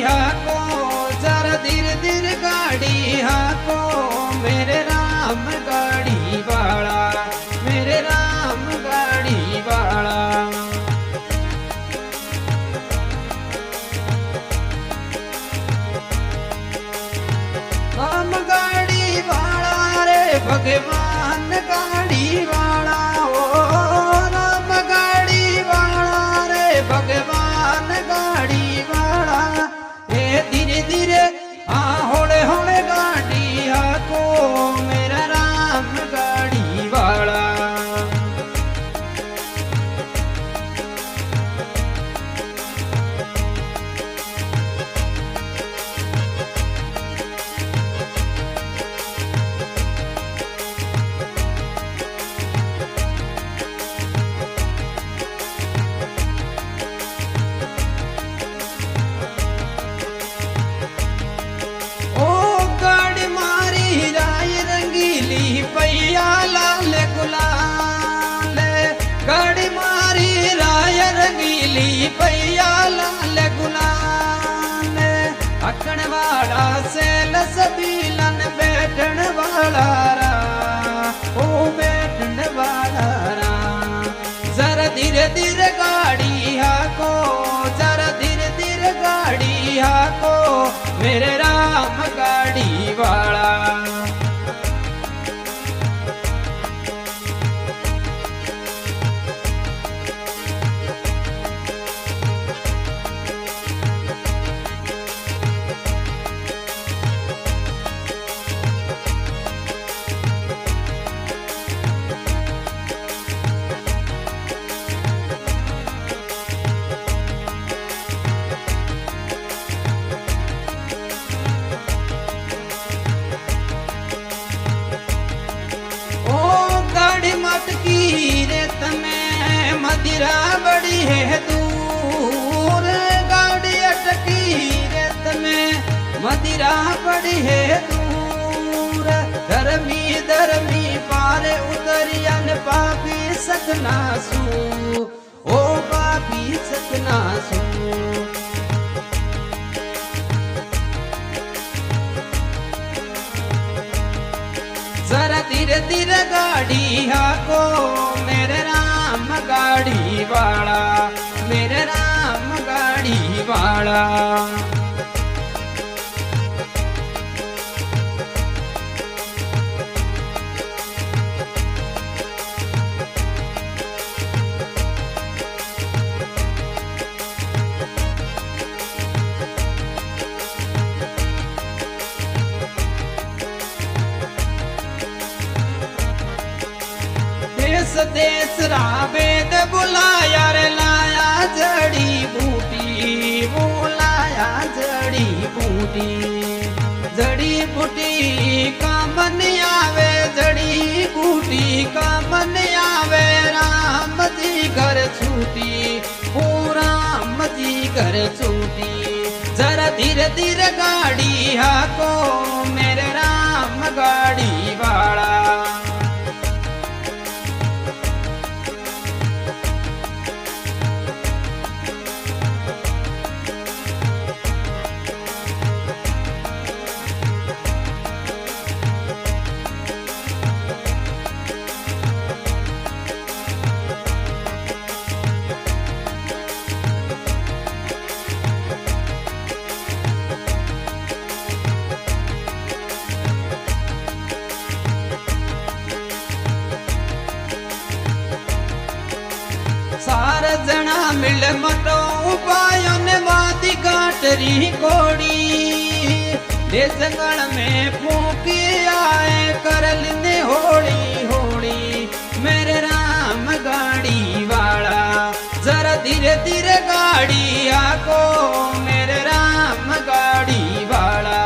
हाको जरा धीरे धीरे गाड़ी हाको मेरे राम गाड़ी वाला मेरे राम गाड़ी वाला। राम गाड़ी वाला रे भगवान गाड़ी वाला ओ राम गाड़ी वाला रे भगवान गाड़ी वाला। ए धीरे धीरे होले होले गाड़ी हाको मेरा राम गाड़ी वाला। पैया लाल गुलाल गाड़ी मारी राय रंगीली पैया लाल गुलाल। अकड़ वाला सेल सबीलन बैठन वाला रा ओ बैठन वाला रा। जरा धीरे धीरे गाड़ी हाको जरा धीरे धीरे गाड़ी हाको मेरे राम गाड़ी वाला। मटकी रे तमें मदिरा बड़ी है दूर गाड़ी अटकी रे तमें मदिरा बड़ी है दूर। धर्मी धर्मी पारे उतरियन पापी सकना सू ओ पापी सकना सू। जरा धीरे धीरे गाड़ी हाको मेरे राम गाड़ी वाला मेरे राम गाड़ी वाला। देश देश रावेद बुलाया रे लाया जड़ी बूटी बुलाया जड़ी बूटी काम नहीं आवे जड़ी बूटी काम नहीं आवे। राम जी घर छूटी ओ राम जी घर छूटी। जरा धीरे धीरे गाड़ी हाको मेरे राम गाड़ी वाला। सार जना मिल मटो उपायों ने वादी गाटरी कोड़ी दे जंगल में फूकी आए कर लिंदे होली होली मेरे राम गाड़ी वाला। जरा धीरे धीरे गाड़ी आको मेरे राम गाड़ी वाला।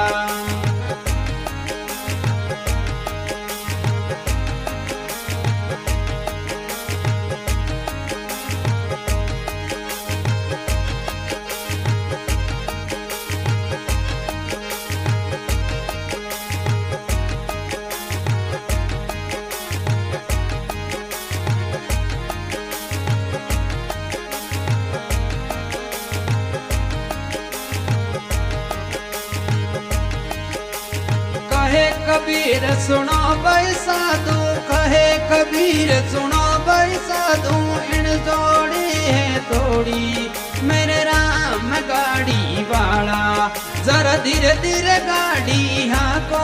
सुनो भाई साधु कहे कबीर सुनो भाई साधु इन जोड़ी है थोड़ी मेरे राम गाड़ी वाला जरा धीरे धीरे गाड़ी हाँ को